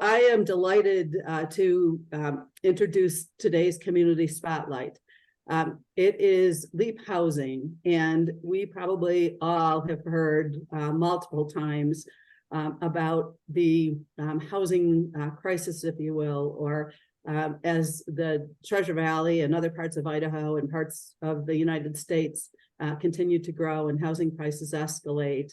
I am delighted to introduce today's community spotlight. It is LEAP Housing, and we probably all have heard multiple times about the housing crisis, if you will, or as the Treasure Valley and other parts of Idaho and parts of the United States continue to grow and housing prices escalate.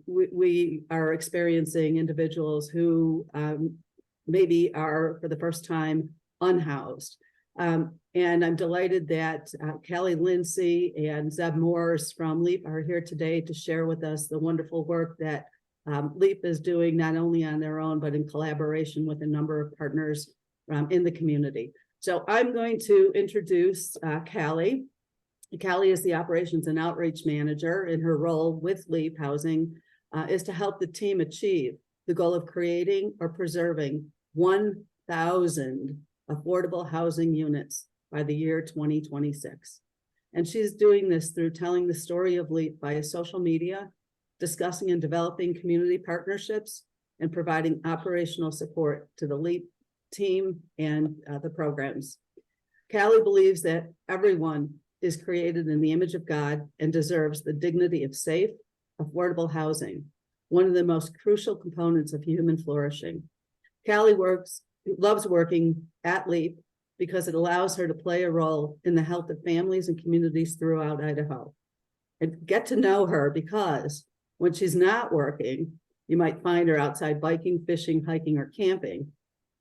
We are experiencing individuals who maybe are for the first time unhoused. And I'm delighted that Kallie, Linse, and Zeb Morse from LEAP are here today to share with us the wonderful work that LEAP is doing, not only on their own, but in collaboration with a number of partners in the community. So I'm going to introduce Kallie. Kallie is the Operations and Outreach Manager, and her role with LEAP Housing is to help the team achieve the goal of creating or preserving 1,000 affordable housing units by the year 2026. And she's doing this through telling the story of LEAP via social media, discussing and developing community partnerships, and providing operational support to the LEAP team and the programs. Kallie believes that everyone is created in the image of God and deserves the dignity of safe, affordable housing, one of the most crucial components of human flourishing. Kallie loves working at LEAP because it allows her to play a role in the health of families and communities throughout Idaho. And get to know her because when she's not working, you might find her outside biking, fishing, hiking, or camping,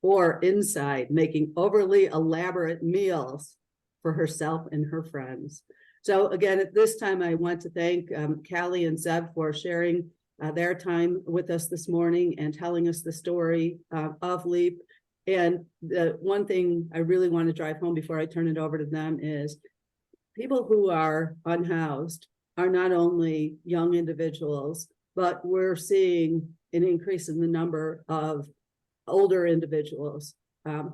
or inside making overly elaborate meals for herself and her friends. So again, at this time, I want to thank Kallie and Zeb for sharing their time with us this morning and telling us the story of LEAP. And the one thing I really want to drive home before I turn it over to them is people who are unhoused are not only young individuals, but we're seeing an increase in the number of older individuals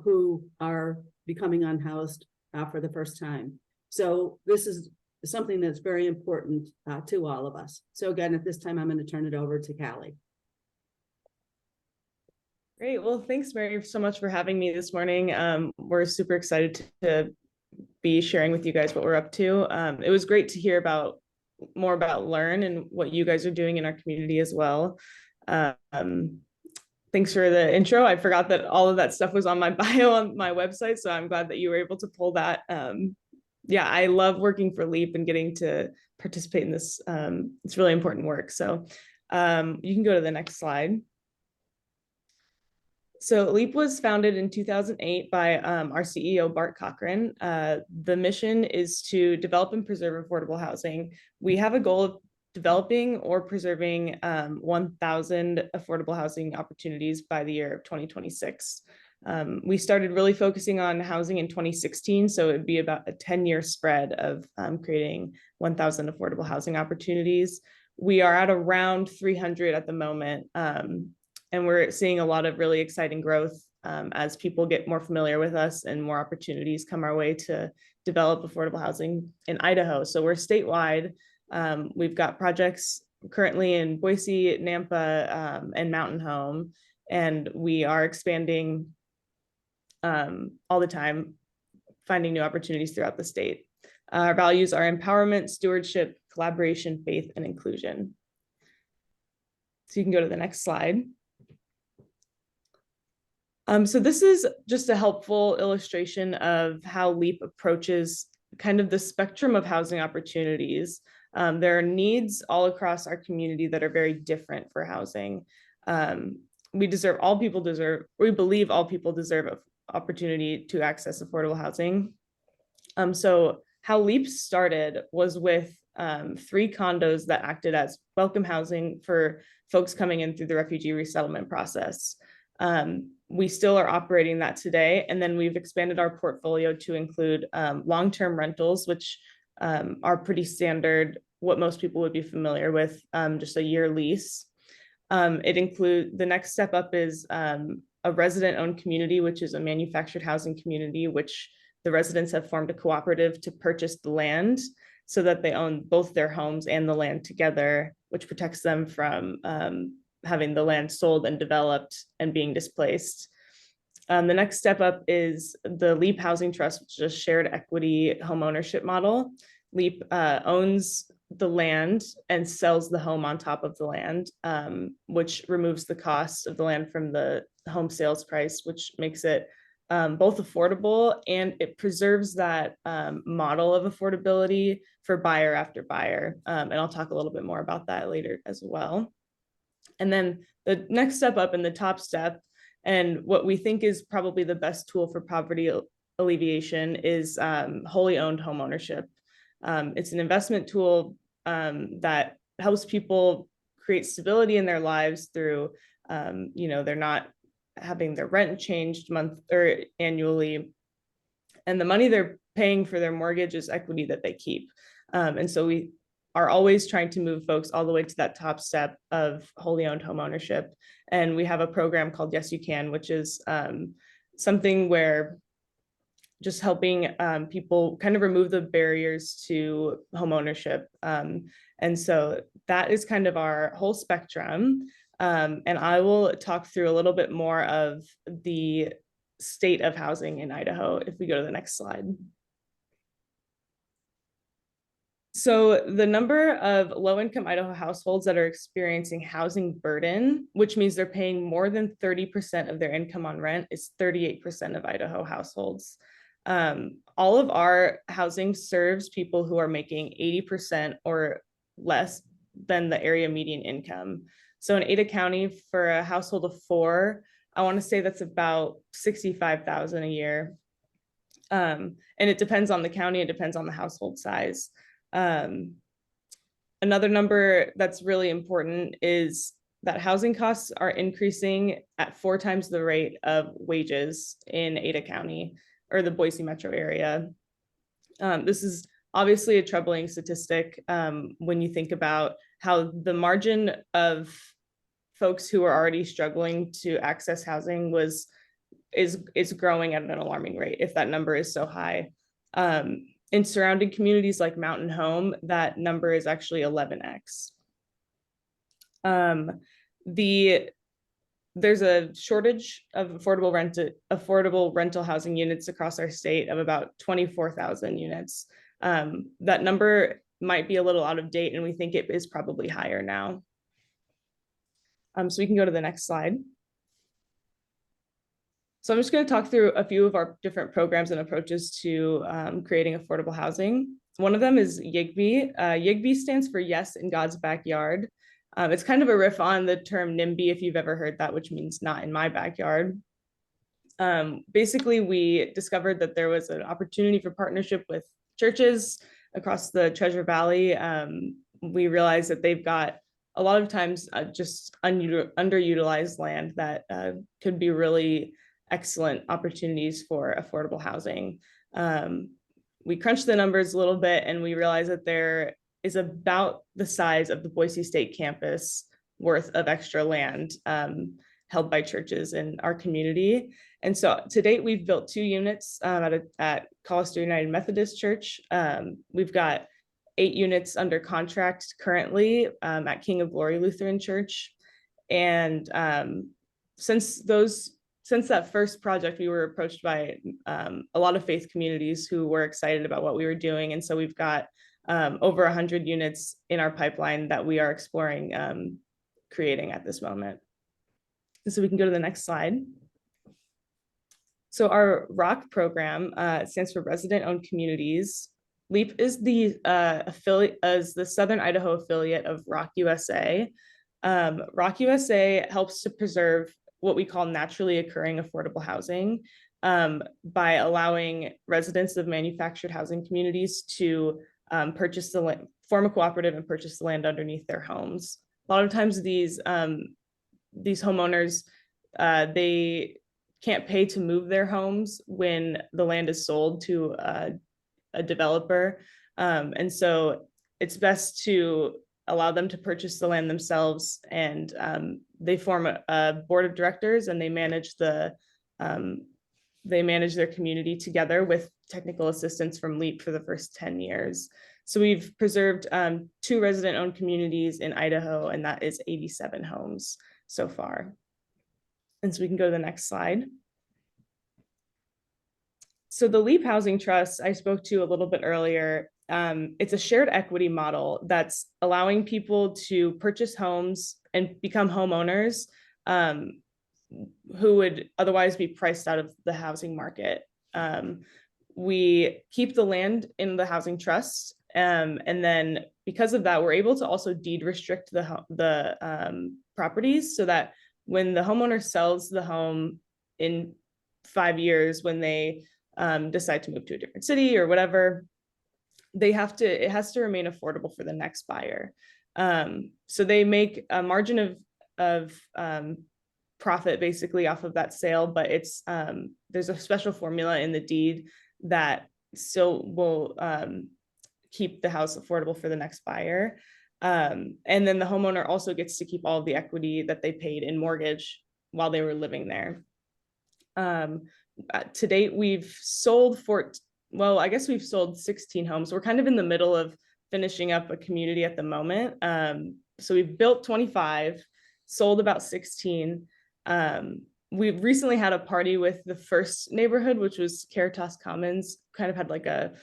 who are becoming unhoused for the first time. So this is something that's very important to all of us. So again, at this time, I'm going to turn it over to Kallie. Great. Well, thanks, Mary, so much for having me this morning. We're super excited to be sharing with you guys what we're up to. It was great to hear more about Learn and what you guys are doing in our community as well. Thanks for the intro. I forgot that all of that stuff was on my bio on my website, so I'm glad that you were able to pull that. Yeah, I love working for LEAP and getting to participate in this. It's really important work. So you can go to the next slide. So LEAP was founded in 2008 by our CEO, Bart Cochran. The mission is to develop and preserve affordable housing. We have a goal of developing or preserving 1,000 affordable housing opportunities by the year of 2026. We started really focusing on housing in 2016, so it would be about a 10-year spread of creating 1,000 affordable housing opportunities. We are at around 300 at the moment, and we're seeing a lot of really exciting growth as people get more familiar with us and more opportunities come our way to develop affordable housing in Idaho. So we're statewide. We've got projects currently in Boise, Nampa, and Mountain Home, and we are expanding all the time, finding new opportunities throughout the state. Our values are empowerment, stewardship, collaboration, faith, and inclusion. So you can go to the next slide. So this is just a helpful illustration of how LEAP approaches kind of the spectrum of housing opportunities. There are needs all across our community that are very different for housing. We believe all people deserve an opportunity to access affordable housing. So how LEAP started was with 3 condos that acted as welcome housing for folks coming in through the refugee resettlement process. We still are operating that today, and then we've expanded our portfolio to include long-term rentals, which are pretty standard, what most people would be familiar with, just a year lease. The next step up is a resident-owned community, which is a manufactured housing community, which the residents have formed a cooperative to purchase the land so that they own both their homes and the land together, which protects them from having the land sold and developed and being displaced. The next step up is the LEAP Housing Trust, which is a shared equity home ownership model. LEAP owns the land and sells the home on top of the land, which removes the cost of the land from the home sales price, which makes it both affordable, and it preserves that model of affordability for buyer after buyer. And I'll talk a little bit more about that later as well. And then the next step up, and the top step, and what we think is probably the best tool for poverty alleviation, is wholly owned home ownership. It's an investment tool that helps people create stability in their lives through, they're not having their rent changed month or annually, and the money they're paying for their mortgage is equity that they keep. And so we are always trying to move folks all the way to that top step of wholly owned home ownership. And we have a program called Yes You Can, which is something where just helping people kind of remove the barriers to home ownership. And so that is kind of our whole spectrum. And I will talk through a little bit more of the state of housing in Idaho if we go to the next slide. So the number of low-income Idaho households that are experiencing housing burden, which means they're paying more than 30% of their income on rent, is 38% of Idaho households. All of our housing serves people who are making 80% or less than the area median income. So in Ada County, for a household of 4, I want to say that's about $65,000 a year. And it depends on the county, it depends on the household size. Another number that's really important is that housing costs are increasing at 4 times the rate of wages in Ada County or the Boise metro area. This is obviously a troubling statistic when you think about how the margin of folks who are already struggling to access housing is growing at an alarming rate, if that number is so high. In surrounding communities like Mountain Home, that number is actually 11x. There's a shortage of affordable rental housing units across our state of about 24,000 units. That number might be a little out of date, and we think it is probably higher now. So we can go to the next slide. So I'm just going to talk through a few of our different programs and approaches to creating affordable housing. One of them is YIGBY. YIGBY stands for Yes in God's Backyard. It's kind of a riff on the term NIMBY, if you've ever heard that, which means not in my backyard. Basically, we discovered that there was an opportunity for partnership with churches across the Treasure Valley. We realized that they've got a lot of times just underutilized land that could be really excellent opportunities for affordable housing. We crunched the numbers a little bit, and we realized that there is about the size of the Boise State campus worth of extra land held by churches in our community. And so to date, we've built 2 units at Collister United Methodist Church. We've got 8 units under contract currently at King of Glory Lutheran Church. And since that first project, we were approached by a lot of faith communities who were excited about what we were doing. And so we've got over 100 units in our pipeline that we are exploring creating at this moment. So we can go to the next slide. So our ROC program stands for Resident Owned Communities. LEAP is the Southern Idaho affiliate of ROC USA. ROC USA helps to preserve what we call naturally occurring affordable housing by allowing residents of manufactured housing communities to purchase the land, form a cooperative and purchase the land underneath their homes. A lot of times these homeowners, they can't pay to move their homes when the land is sold to a developer. And so it's best to allow them to purchase the land themselves, and they form a board of directors, and they manage their community together with technical assistance from LEAP for the first 10 years. So we've preserved 2 resident-owned communities in Idaho, and that is 87 homes. so far. And so we can go to the next slide. So the Leap Housing Trust I spoke to a little bit earlier. It's a shared equity model that's allowing people to purchase homes and become homeowners who would otherwise be priced out of the housing market. We keep the land in the housing trust, and then because of that, we're able to also deed restrict the properties so that when the homeowner sells the home in 5 years, when they decide to move to a different city or whatever, it has to remain affordable for the next buyer. So they make a margin of profit basically off of that sale, but it's there's a special formula in the deed that still will keep the house affordable for the next buyer. And then the homeowner also gets to keep all of the equity that they paid in mortgage while they were living there. To date, we've sold I guess we've sold 16 homes. We're kind of in the middle of finishing up a community at the moment. So we've built 25, sold about 16. We've recently had a party with the first neighborhood, which was Caritas Commons, kind of had like a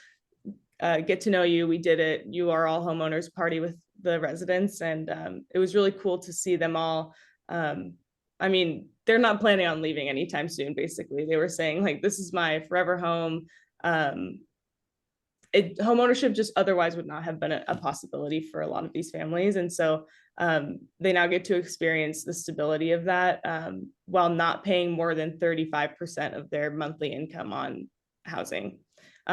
get to know you, we did it, you are all homeowners party with the residents. And it was really cool to see them all. I mean, they're not planning on leaving anytime soon, basically. They were saying like, this is my forever home. Homeownership just otherwise would not have been a possibility for a lot of these families. And so they now get to experience the stability of that while not paying more than 35% of their monthly income on housing,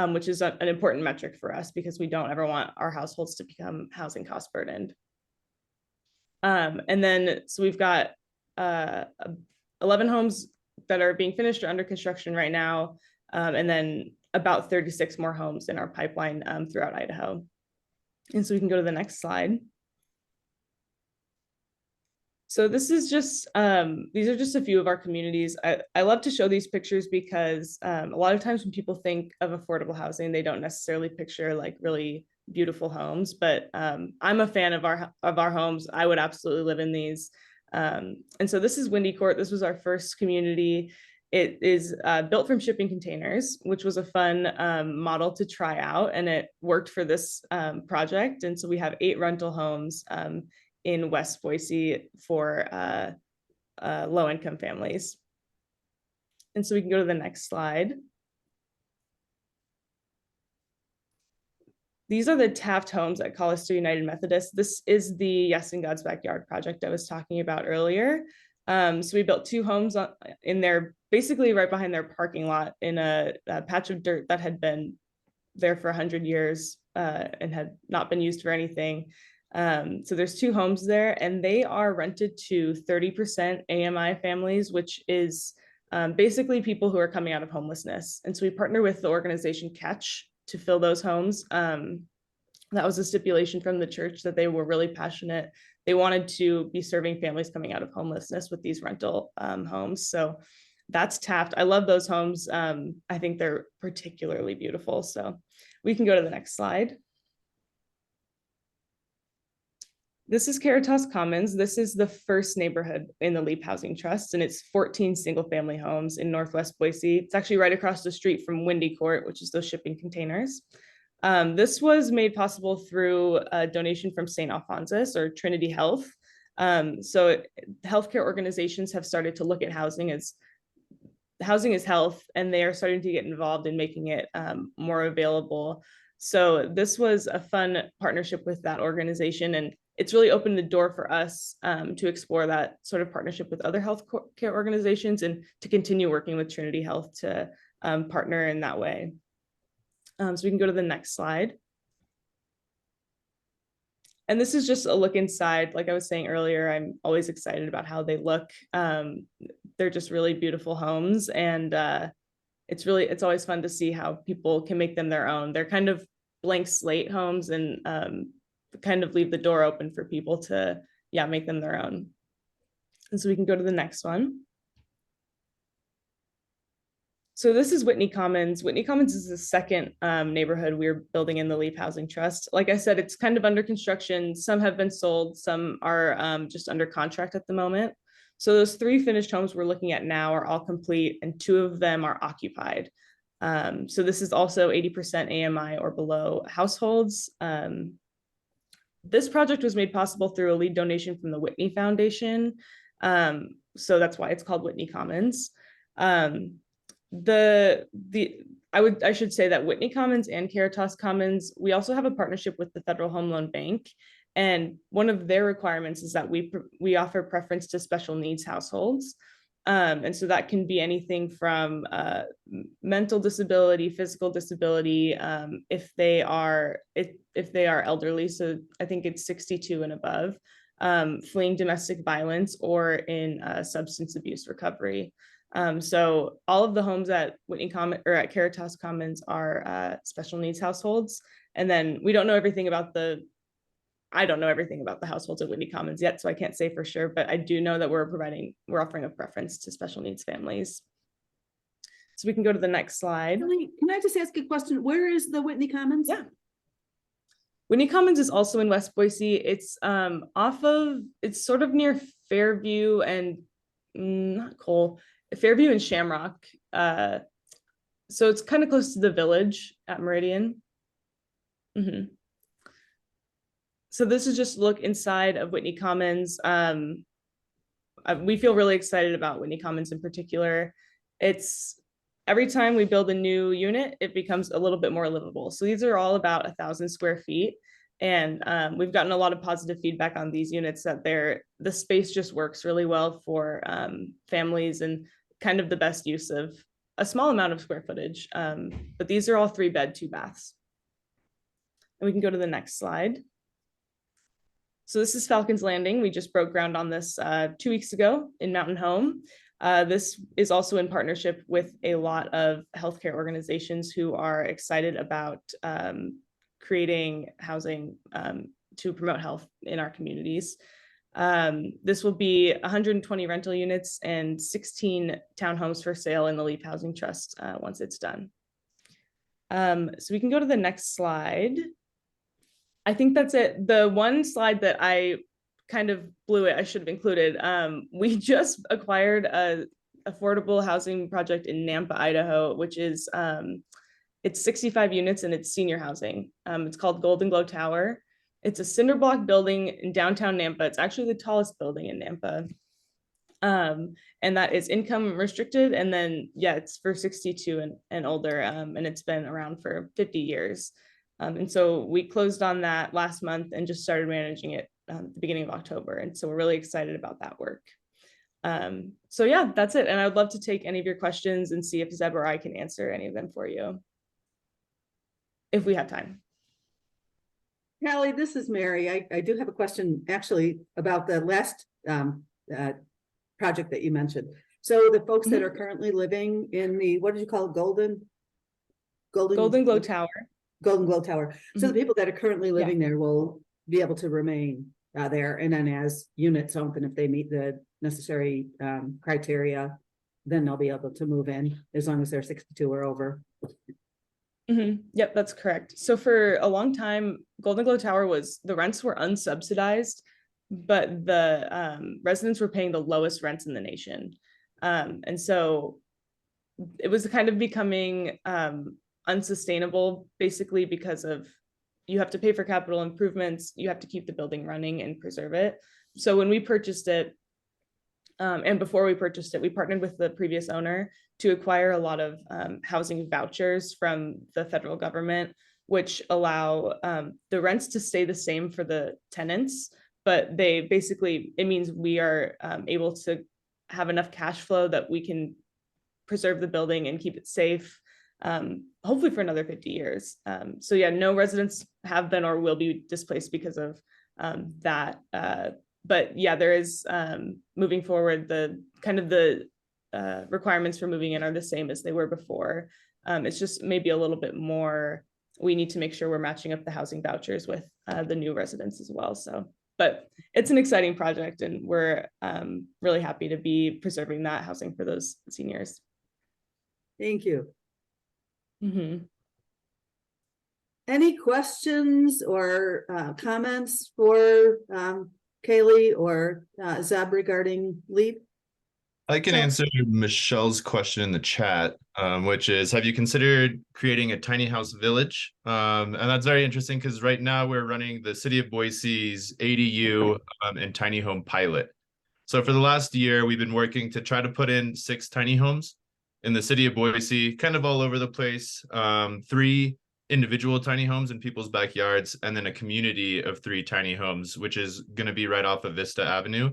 which is an important metric for us because we don't ever want our households to become housing cost burdened. And then, so we've got 11 homes that are being finished or under construction right now. And then about 36 more homes in our pipeline throughout Idaho. And so we can go to the next slide. So this is just, these are just a few of our communities. I love to show these pictures because a lot of times when people think of affordable housing, they don't necessarily picture like really beautiful homes, but I'm a fan of our homes. I would absolutely live in these. And so this is Windy Court. This was our first community. It is built from shipping containers, which was a fun model to try out, and it worked for this project. And so we have 8 rental homes in West Boise for low-income families. And so we can go to the next slide. These are the Taft homes at Collister United Methodist. This is the Yes in God's Backyard project I was talking about earlier. So we built 2 homes in there, basically right behind their parking lot in a patch of dirt that had been there for 100 years and had not been used for anything. So there's 2 homes there, and they are rented to 30% AMI families, which is basically people who are coming out of homelessness. And so we partner with the organization Catch to fill those homes. That was a stipulation from the church that they were really passionate. They wanted to be serving families coming out of homelessness with these rental homes. So that's Taft. I love those homes. I think they're particularly beautiful. So we can go to the next slide. This is Caritas Commons. This is the first neighborhood in the Leap Housing Trust, and it's 14 single-family homes in Northwest Boise. It's actually right across the street from Windy Court, which is those shipping containers. This was made possible through a donation from St. Alphonsus or Trinity Health. So healthcare organizations have started to look at housing as health, and they are starting to get involved in making it more available. So this was a fun partnership with that organization, and it's really opened the door for us to explore that sort of partnership with other health care organizations and to continue working with Trinity Health to partner in that way. So we can go to the next slide. And this is just a look inside. Like I was saying earlier, I'm always excited about how they look. They're just really beautiful homes, and it's always fun to see how people can make them their own. They're kind of blank slate homes, and kind of leave the door open for people to make them their own. And so we can go to the next one. So this is Whitney Commons. Whitney Commons is the second neighborhood we're building in the Leap Housing Trust. Like I said, it's kind of under construction. Some have been sold, some are just under contract at the moment. So those 3 finished homes we're looking at now are all complete, and 2 of them are occupied. So this is also 80% AMI or below households. This project was made possible through a lead donation from the Whitney Foundation. So that's why it's called Whitney Commons. I should say that Whitney Commons and Caritas Commons, we also have a partnership with the Federal Home Loan Bank. And one of their requirements is that we offer preference to special needs households. And so that can be anything from mental disability, physical disability, if they are elderly. So I think it's 62 and above, fleeing domestic violence, or in substance abuse recovery. So all of the homes at Whitney Commons or at Caritas Commons are special needs households. And then I don't know everything about the households at Whitney Commons yet, so I can't say for sure, but I do know that we're offering a preference to special needs families. So we can go to the next slide. Can I just ask a question? Where is the Whitney Commons? Yeah. Whitney Commons is also in West Boise. It's it's sort of near Fairview and Fairview and Shamrock. So it's kind of close to the village at Meridian. So this is just a look inside of Whitney Commons. We feel really excited about Whitney Commons in particular. It's every time we build a new unit, it becomes a little bit more livable. So these are all about 1,000 square feet. And we've gotten a lot of positive feedback on these units that the space just works really well for families, and kind of the best use of a small amount of square footage. But these are all 3-bed, 2 baths. And we can go to the next slide. So this is Falcons Landing. We just broke ground on this 2 weeks ago in Mountain Home. This is also in partnership with a lot of healthcare organizations who are excited about creating housing to promote health in our communities. This will be 120 rental units and 16 townhomes for sale in the Leap Housing Trust once it's done. So we can go to the next slide. I think that's it. The one slide that I kind of blew it, I should have included. We just acquired a affordable housing project in Nampa, Idaho, which is it's 65 units and it's senior housing. It's called Golden Glow Tower. It's a cinder block building in downtown Nampa. It's actually the tallest building in Nampa. And that is income restricted. And then, yeah, it's for 62 and older. And it's been around for 50 years. And so we closed on that last month and just started managing it at the beginning of October. And so we're really excited about that work. So yeah, that's it. And I would love to take any of your questions and see if Zeb or I can answer any of them for you, if we have time. Kallie, this is Mary. I do have a question actually about the last project that you mentioned. So the folks that are currently living in the, what did you call it? Golden Glow Tower. Golden Glow Tower. So the people that are currently living there will be able to remain there. And then as units open, if they meet the necessary criteria, then they'll be able to move in as long as they're 62 or over. Yep, that's correct. So for a long time, Golden Glow Tower the rents were unsubsidized, but the residents were paying the lowest rents in the nation. And so it was kind of becoming unsustainable, basically, because of you have to pay for capital improvements, you have to keep the building running and preserve it. So when we purchased it, and before we purchased it, we partnered with the previous owner to acquire a lot of housing vouchers from the federal government, which allow the rents to stay the same for the tenants, but it means we are able to have enough cash flow that we can preserve the building and keep it safe, hopefully for another 50 years. So yeah, no residents have been or will be displaced because of that. But yeah, there is moving forward, the requirements for moving in are the same as they were before. It's just maybe a little bit more, we need to make sure we're matching up the housing vouchers with the new residents as well. So, but it's an exciting project and we're really happy to be preserving that housing for those seniors. Thank you. Any questions or comments for Kallie or Zeb regarding LEAP? I can answer Michelle's question in the chat, which is, have you considered creating a tiny house village? And that's very interesting because right now we're running the City of Boise's ADU and tiny home pilot. So for the last year, we've been working to try to put in 6 tiny homes in the City of Boise, kind of all over the place. 3 individual tiny homes in people's backyards, and then a community of 3 tiny homes, which is going to be right off of Vista Avenue.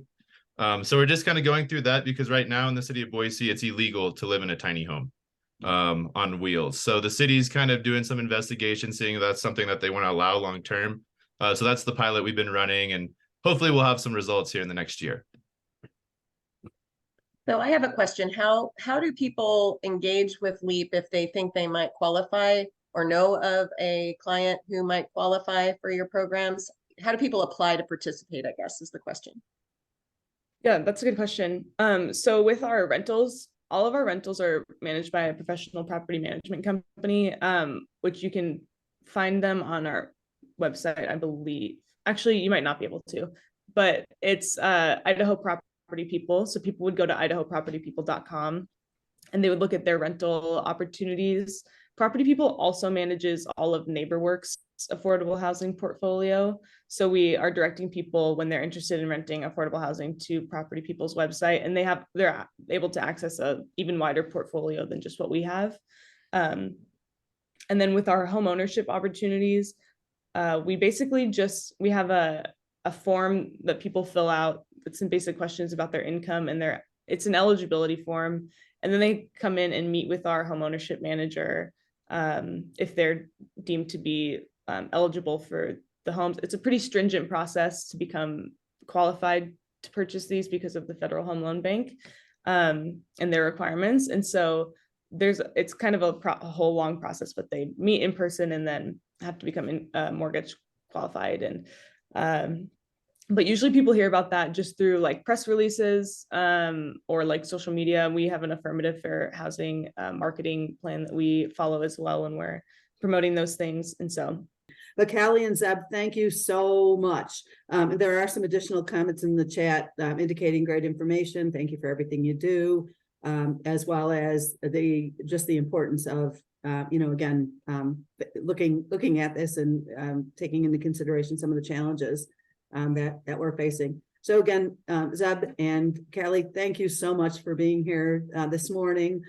So we're just kind of going through that because right now in the City of Boise, it's illegal to live in a tiny home on wheels. So the city's kind of doing some investigation, seeing if that's something that they want to allow long term. So that's the pilot we've been running, and hopefully we'll have some results here in the next year. So I have a question. How do people engage with LEAP if they think they might qualify or know of a client who might qualify for your programs? How do people apply to participate, I guess, is the question. Yeah, that's a good question. So with our rentals, all of our rentals are managed by a professional property management company, which you can find them on our website, I believe. Actually, you might not be able to, but it's Idaho Property People. So people would go to idahopropertypeople.com and they would look at their rental opportunities. Property People also manages all of NeighborWorks' affordable housing portfolio. So we are directing people when they're interested in renting affordable housing to Property People's website, and they're able to access a even wider portfolio than just what we have. And then with our home ownership opportunities, we basically we have a form that people fill out with some basic questions about their income, and it's an eligibility form. And then they come in and meet with our home ownership manager if they're deemed to be eligible for the homes. It's a pretty stringent process to become qualified to purchase these because of the Federal Home Loan Bank and their requirements. And so it's kind of a whole long process, but they meet in person and then have to become mortgage qualified. And but usually people hear about that just through like press releases or like social media. We have an affirmative fair housing marketing plan that we follow as well, and we're promoting those things. And so. But Kallie and Zeb, thank you so much. There are some additional comments in the chat indicating great information. Thank you for everything you do, as well as the importance of again, looking at this and taking into consideration some of the challenges that we're facing. So again, Zeb and Kallie, thank you so much for being here this morning.